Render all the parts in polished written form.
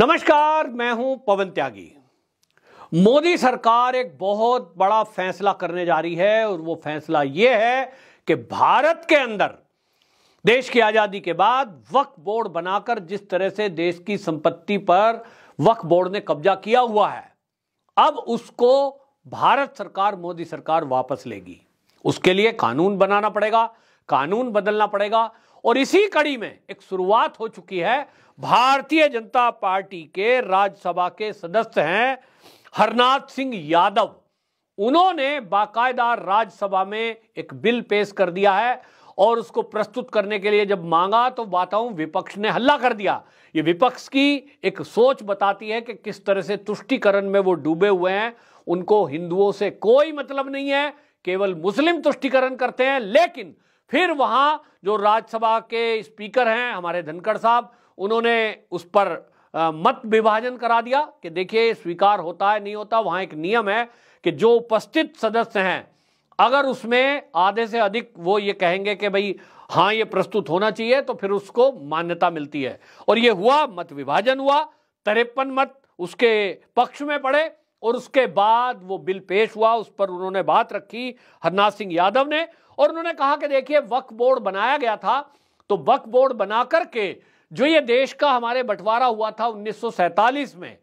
नमस्कार, मैं हूं पवन त्यागी। मोदी सरकार एक बहुत बड़ा फैसला करने जा रही है और वो फैसला ये है कि भारत के अंदर देश की आजादी के बाद वक्फ बोर्ड बनाकर जिस तरह से देश की संपत्ति पर वक्फ बोर्ड ने कब्जा किया हुआ है, अब उसको भारत सरकार, मोदी सरकार वापस लेगी। उसके लिए कानून बनाना पड़ेगा, कानून बदलना पड़ेगा। और इसी कड़ी में एक शुरुआत हो चुकी है। भारतीय जनता पार्टी के राज्यसभा के सदस्य हैं हरनाथ सिंह यादव। उन्होंने बाकायदा राज्यसभा में एक बिल पेश कर दिया है और उसको प्रस्तुत करने के लिए जब मांगा तो बताऊं विपक्ष ने हल्ला कर दिया। ये विपक्ष की एक सोच बताती है कि किस तरह से तुष्टीकरण में वो डूबे हुए हैं। उनको हिंदुओं से कोई मतलब नहीं है, केवल मुस्लिम तुष्टीकरण करते हैं। लेकिन फिर वहां जो राज्यसभा के स्पीकर हैं हमारे धनखड़ साहब, उन्होंने उस पर मत विभाजन करा दिया कि देखिए स्वीकार होता है नहीं होता। वहां एक नियम है कि जो उपस्थित सदस्य हैं अगर उसमें आधे से अधिक वो ये कहेंगे कि भाई हाँ ये प्रस्तुत होना चाहिए तो फिर उसको मान्यता मिलती है। और ये हुआ, मत विभाजन हुआ, 53 मत उसके पक्ष में पड़े और उसके बाद वो बिल पेश हुआ। उस पर उन्होंने बात रखी हरनाथ सिंह यादव ने और उन्होंने कहा कि देखिए वक्फ बोर्ड बनाया गया था, तो वक्फ बोर्ड बना करके जो ये देश का हमारे बंटवारा हुआ था 1947 में,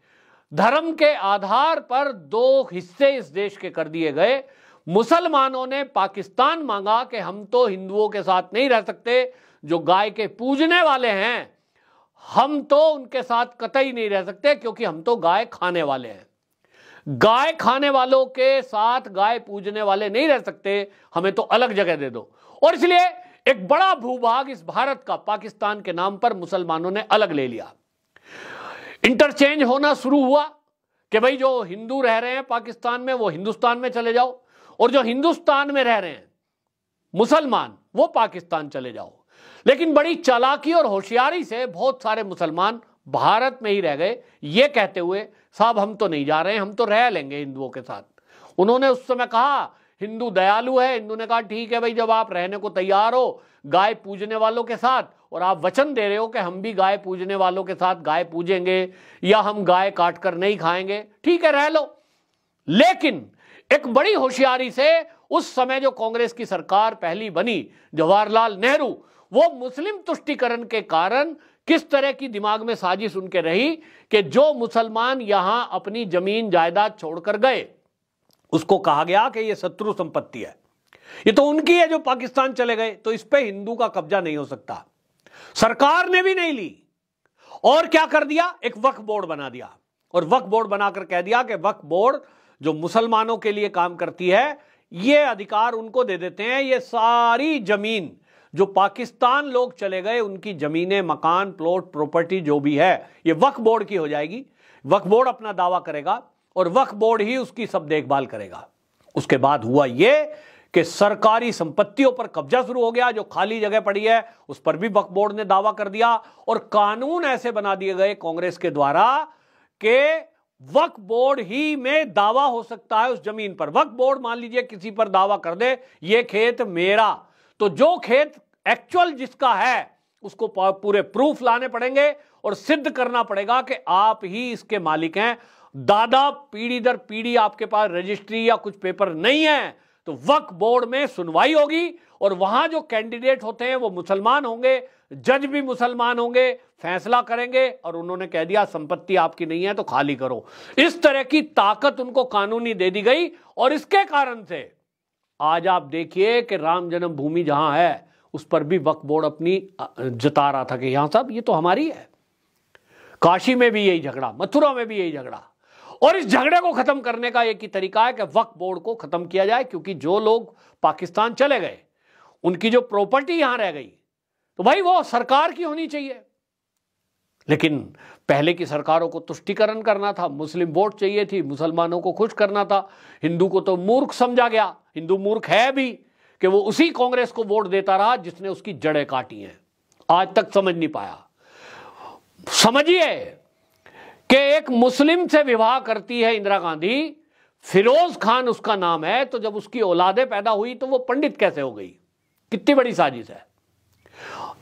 धर्म के आधार पर 2 हिस्से इस देश के कर दिए गए। मुसलमानों ने पाकिस्तान मांगा कि हम तो हिंदुओं के साथ नहीं रह सकते, जो गाय के पूजने वाले हैं हम तो उनके साथ कतई नहीं रह सकते क्योंकि हम तो गाय खाने वाले हैं। गाय खाने वालों के साथ गाय पूजने वाले नहीं रह सकते, हमें तो अलग जगह दे दो। और इसलिए एक बड़ा भूभाग इस भारत का पाकिस्तान के नाम पर मुसलमानों ने अलग ले लिया। इंटरचेंज होना शुरू हुआ कि भाई जो हिंदू रह रहे हैं पाकिस्तान में वो हिंदुस्तान में चले जाओ और जो हिंदुस्तान में रह रहे हैं मुसलमान वो पाकिस्तान चले जाओ। लेकिन बड़ी चालाकी और होशियारी से बहुत सारे मुसलमान भारत में ही रह गए, ये कहते हुए साहब हम तो नहीं जा रहे हैं, हम तो रह लेंगे हिंदुओं के साथ। उन्होंने उस समय कहा हिंदू दयालु है, हिंदू ने कहा ठीक है भाई, जब आप रहने को तैयार हो गाय पूजने वालों के साथ और आप वचन दे रहे हो कि हम भी गाय पूजने वालों के साथ गाय पूजेंगे या हम गाय काट कर नहीं खाएंगे, ठीक है रह लो। लेकिन एक बड़ी होशियारी से उस समय जो कांग्रेस की सरकार पहली बनी, जवाहरलाल नेहरू, वो मुस्लिम तुष्टीकरण के कारण किस तरह की दिमाग में साजिश उनके रही कि जो मुसलमान यहां अपनी जमीन जायदाद छोड़कर गए उसको कहा गया कि ये शत्रु संपत्ति है, ये तो उनकी है जो पाकिस्तान चले गए, तो इस पे हिंदू का कब्जा नहीं हो सकता। सरकार ने भी नहीं ली और क्या कर दिया, एक वक्फ बोर्ड बना दिया और वक्फ बोर्ड बनाकर कह दिया कि वक्फ बोर्ड जो मुसलमानों के लिए काम करती है ये अधिकार उनको दे देते हैं। ये सारी जमीन जो पाकिस्तान लोग चले गए उनकी जमीनें, मकान, प्लॉट, प्रॉपर्टी जो भी है ये वक्फ बोर्ड की हो जाएगी। वक्फ बोर्ड अपना दावा करेगा और वक्फ बोर्ड ही उसकी सब देखभाल करेगा। उसके बाद हुआ यह कि सरकारी संपत्तियों पर कब्जा शुरू हो गया। जो खाली जगह पड़ी है उस पर भी वक्फ बोर्ड ने दावा कर दिया और कानून ऐसे बना दिए गए कांग्रेस के द्वारा कि वक्फ बोर्ड ही में दावा हो सकता है उस जमीन पर। वक्फ बोर्ड मान लीजिए किसी पर दावा कर दे ये खेत मेरा, तो जो खेत एक्चुअल जिसका है उसको पूरे प्रूफ लाने पड़ेंगे और सिद्ध करना पड़ेगा कि आप ही इसके मालिक हैं। दादा पीढ़ी दर पीढ़ी आपके पास रजिस्ट्री या कुछ पेपर नहीं है तो वक्फ बोर्ड में सुनवाई होगी और वहां जो कैंडिडेट होते हैं वो मुसलमान होंगे, जज भी मुसलमान होंगे, फैसला करेंगे और उन्होंने कह दिया संपत्ति आपकी नहीं है तो खाली करो। इस तरह की ताकत उनको कानूनी दे दी गई और इसके कारण से आज आप देखिए कि राम जन्मभूमि जहां है उस पर भी वक्फ बोर्ड अपनी जता रहा था कि यहां साहब ये तो हमारी है। काशी में भी यही झगड़ा, मथुरा में भी यही झगड़ा। और इस झगड़े को खत्म करने का एक ही तरीका है कि वक्फ बोर्ड को खत्म किया जाए, क्योंकि जो लोग पाकिस्तान चले गए उनकी जो प्रॉपर्टी यहां रह गई तो भाई वो सरकार की होनी चाहिए। लेकिन पहले की सरकारों को तुष्टीकरण करना था, मुस्लिम वोट चाहिए थी, मुसलमानों को खुश करना था। हिंदू को तो मूर्ख समझा गया, हिंदू मूर्ख है भी कि वो उसी कांग्रेस को वोट देता रहा जिसने उसकी जड़ें काटी हैं। आज तक समझ नहीं पाया। समझिए कि एक मुस्लिम से विवाह करती है इंदिरा गांधी, फिरोज खान उसका नाम है, तो जब उसकी औलादे पैदा हुई तो वो पंडित कैसे हो गई? कितनी बड़ी साजिश है।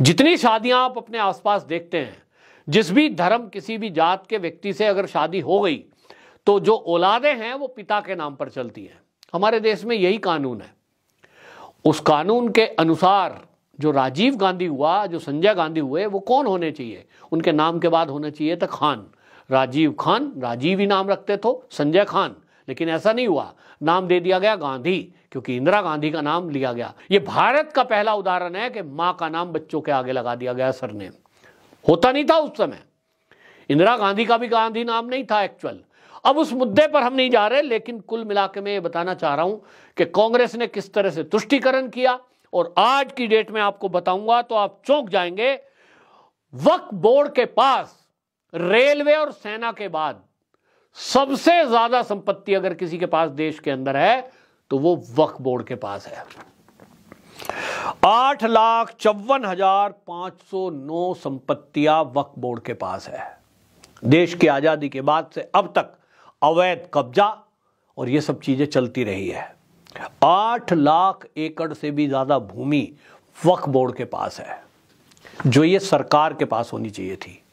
जितनी शादियां आप अपने आसपास देखते हैं जिस भी धर्म किसी भी जात के व्यक्ति से अगर शादी हो गई तो जो औलादें हैं वो पिता के नाम पर चलती हैं। हमारे देश में यही कानून है। उस कानून के अनुसार जो राजीव गांधी हुआ, जो संजय गांधी हुए, वो कौन होने चाहिए? उनके नाम के बाद होना चाहिए था खान। राजीव खान, राजीव ही नाम रखते थे, संजय खान। लेकिन ऐसा नहीं हुआ, नाम दे दिया गया गांधी, क्योंकि इंदिरा गांधी का नाम लिया गया। ये भारत का पहला उदाहरण है कि मां का नाम बच्चों के आगे लगा दिया गया, सरनेम। होता नहीं था उस समय। इंदिरा गांधी का भी गांधी नाम नहीं था एक्चुअल। अब उस मुद्दे पर हम नहीं जा रहे, लेकिन कुल मिलाकर मैं ये बताना चाह रहा हूं कि कांग्रेस ने किस तरह से तुष्टीकरण किया। और आज की डेट में आपको बताऊंगा तो आप चौंक जाएंगे। वक्फ बोर्ड के पास रेलवे और सेना के बाद सबसे ज्यादा संपत्ति अगर किसी के पास देश के अंदर है तो वो वक्फ बोर्ड के पास है। 8,54,509 संपत्तियां वक्फ बोर्ड के पास है। देश की आजादी के बाद से अब तक अवैध कब्जा और ये सब चीजें चलती रही है। 8 लाख एकड़ से भी ज्यादा भूमि वक्फ बोर्ड के पास है, जो ये सरकार के पास होनी चाहिए थी।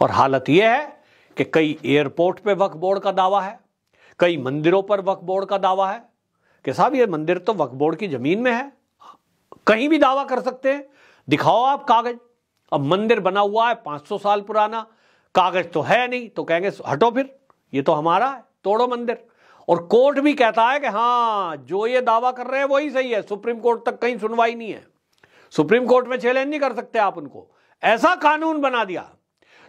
और हालत यह है कि कई एयरपोर्ट पे वक्फ बोर्ड का दावा है, कई मंदिरों पर वक्फ बोर्ड का दावा है कि साहब ये मंदिर तो वक्फ बोर्ड की जमीन में है। कहीं भी दावा कर सकते हैं, दिखाओ आप कागज। अब मंदिर बना हुआ है 500 साल पुराना, कागज तो है नहीं, तो कहेंगे हटो फिर, ये तो हमारा है, तोड़ो मंदिर। और कोर्ट भी कहता है कि हाँ, जो ये दावा कर रहे हैं वही सही है। सुप्रीम कोर्ट तक कहीं सुनवाई नहीं है, सुप्रीम कोर्ट में चैलेंज नहीं कर सकते आप उनको। ऐसा कानून बना दिया।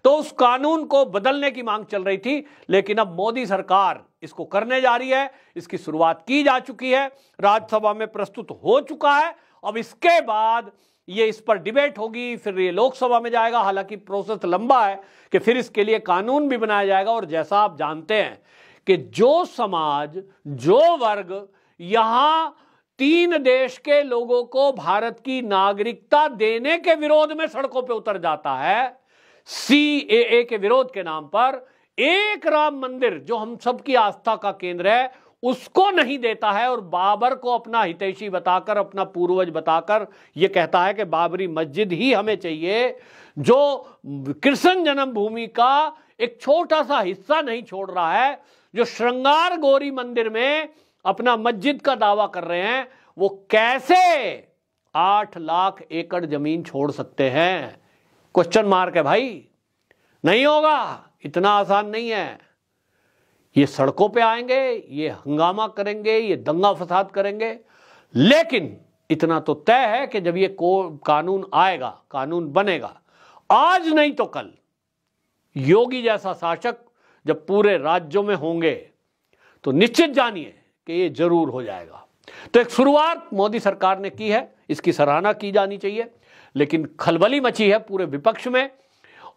तो उस कानून को बदलने की मांग चल रही थी, लेकिन अब मोदी सरकार इसको करने जा रही है। इसकी शुरुआत की जा चुकी है, राज्यसभा में प्रस्तुत हो चुका है। अब इसके बाद ये इस पर डिबेट होगी, फिर ये लोकसभा में जाएगा। हालांकि प्रोसेस लंबा है कि फिर इसके लिए कानून भी बनाया जाएगा। और जैसा आप जानते हैं कि जो समाज, जो वर्ग यहां 3 देश के लोगों को भारत की नागरिकता देने के विरोध में सड़कों पर उतर जाता है, CAA के विरोध के नाम पर, एक राम मंदिर जो हम सबकी आस्था का केंद्र है उसको नहीं देता है, और बाबर को अपना हितैषी बताकर, अपना पूर्वज बताकर यह कहता है कि बाबरी मस्जिद ही हमें चाहिए, जो कृष्ण जन्मभूमि का एक छोटा सा हिस्सा नहीं छोड़ रहा है, जो श्रृंगार गौरी मंदिर में अपना मस्जिद का दावा कर रहे हैं, वो कैसे 8 लाख एकड़ जमीन छोड़ सकते हैं? क्वेश्चन मार्क है भाई। नहीं होगा, इतना आसान नहीं है। ये सड़कों पे आएंगे, ये हंगामा करेंगे, ये दंगा फसाद करेंगे। लेकिन इतना तो तय है कि जब ये कानून आएगा, कानून बनेगा, आज नहीं तो कल, योगी जैसा शासक जब पूरे राज्यों में होंगे तो निश्चित जानिए कि ये जरूर हो जाएगा। तो एक शुरुआत मोदी सरकार ने की है, इसकी सराहना की जानी चाहिए। लेकिन खलबली मची है पूरे विपक्ष में,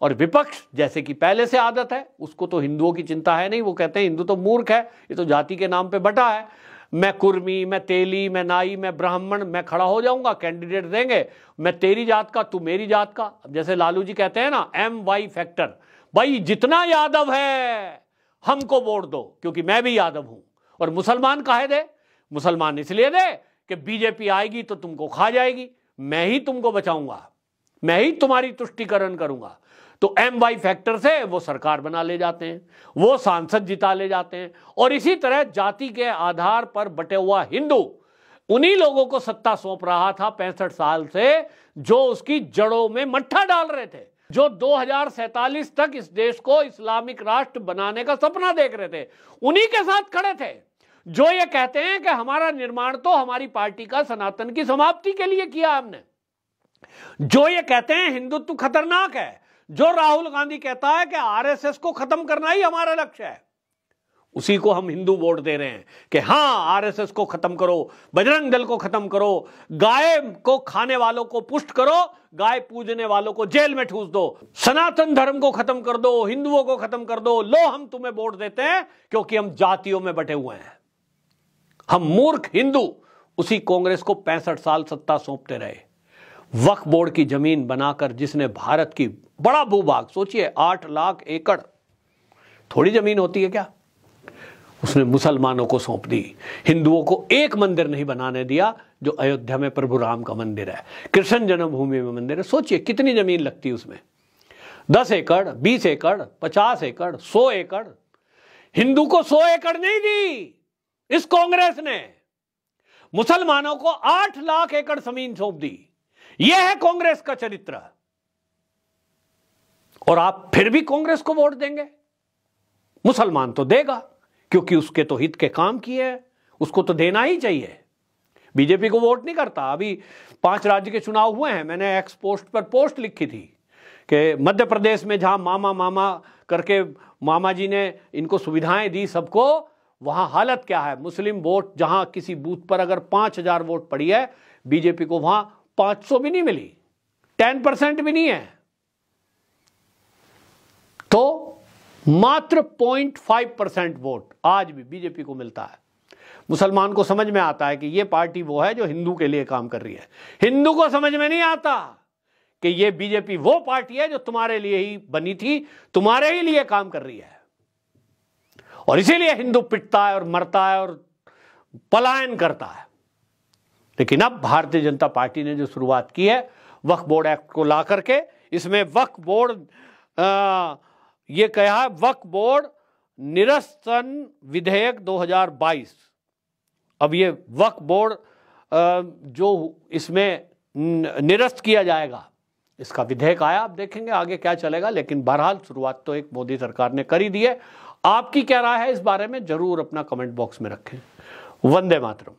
और विपक्ष जैसे कि पहले से आदत है, उसको तो हिंदुओं की चिंता है नहीं। वो कहते हैं हिंदू तो मूर्ख है, ये तो जाति के नाम पे बटा है। मैं कुर्मी, मैं तेली, मैं नाई, मैं ब्राह्मण, मैं खड़ा हो जाऊंगा, कैंडिडेट देंगे, मैं तेरी जात का, तू मेरी जात का। जैसे लालू जी कहते हैं ना, MY फैक्टर, भाई जितना यादव है हमको वोट दो, क्योंकि मैं भी यादव हूं। और मुसलमान काहे दे? मुसलमान इसलिए दे कि बीजेपी आएगी तो तुमको खा जाएगी, मैं ही तुमको बचाऊंगा, मैं ही तुम्हारी तुष्टीकरण करूंगा। तो MY फैक्टर से वो सरकार बना ले जाते हैं, वो सांसद जिता ले जाते हैं। और इसी तरह जाति के आधार पर बटे हुआ हिंदू उन्हीं लोगों को सत्ता सौंप रहा था 65 साल से, जो उसकी जड़ों में मट्ठा डाल रहे थे, जो 2047 तक इस देश को इस्लामिक राष्ट्र बनाने का सपना देख रहे थे, उन्हीं के साथ खड़े थे। जो ये कहते हैं कि हमारा निर्माण तो हमारी पार्टी का सनातन की समाप्ति के लिए किया हमने, जो ये कहते हैं हिंदुत्व खतरनाक है, जो राहुल गांधी कहता है कि RSS को खत्म करना ही हमारा लक्ष्य है, उसी को हम हिंदू वोट दे रहे हैं कि हाँ RSS को खत्म करो, बजरंग दल को खत्म करो, गाय को खाने वालों को पुष्ट करो, गाय पूजने वालों को जेल में ठूस दो, सनातन धर्म को खत्म कर दो, हिंदुओं को खत्म कर दो, लो हम तुम्हें वोट देते हैं क्योंकि हम जातियों में बटे हुए हैं। हम मूर्ख हिंदू उसी कांग्रेस को 65 साल सत्ता सौंपते रहे। वक्फ बोर्ड की जमीन बनाकर जिसने भारत की बड़ा भूभाग, सोचिए 8 लाख एकड़ थोड़ी जमीन होती है क्या, उसने मुसलमानों को सौंप दी। हिंदुओं को एक मंदिर नहीं बनाने दिया, जो अयोध्या में प्रभु राम का मंदिर है, कृष्ण जन्मभूमि में मंदिर है। सोचिए कितनी जमीन लगती है उसमें। 10 एकड़, 20 एकड़, 50 एकड़, 100 एकड़। हिंदू को 100 एकड़ नहीं दी इस कांग्रेस ने, मुसलमानों को 8 लाख एकड़ जमीन सौंप दी। यह है कांग्रेस का चरित्र। और आप फिर भी कांग्रेस को वोट देंगे? मुसलमान तो देगा, क्योंकि उसके तो हित के काम किए हैं, उसको तो देना ही चाहिए। बीजेपी को वोट नहीं करता। अभी 5 राज्य के चुनाव हुए हैं, मैंने एक्स पोस्ट पर पोस्ट लिखी थी कि मध्य प्रदेश में जहां मामा मामा करके मामा जी ने इनको सुविधाएं दी सबको, वहां हालत क्या है। मुस्लिम वोट जहां किसी बूथ पर अगर 5000 वोट पड़ी है, बीजेपी को वहां 500 भी नहीं मिली, 10% भी नहीं है। तो मात्र 0.5% वोट आज भी बीजेपी को मिलता है। मुसलमान को समझ में आता है कि यह पार्टी वो है जो हिंदू के लिए काम कर रही है। हिंदू को समझ में नहीं आता कि यह बीजेपी वो पार्टी है जो तुम्हारे लिए ही बनी थी, तुम्हारे ही लिए काम कर रही है। और इसीलिए हिंदू पिटता है और मरता है और पलायन करता है। लेकिन अब भारतीय जनता पार्टी ने जो शुरुआत की है वक्फ बोर्ड एक्ट को ला करके, इसमें वक्फ बोर्ड ये कहा है वक्फ बोर्ड निरसन विधेयक 2022। अब ये वक्फ बोर्ड जो इसमें निरस्त किया जाएगा, इसका विधेयक आया, अब देखेंगे आगे क्या चलेगा। लेकिन बहरहाल शुरुआत तो एक मोदी सरकार ने कर ही दी है। आपकी क्या राय है इस बारे में, जरूर अपना कमेंट बॉक्स में रखें। वंदे मातरम।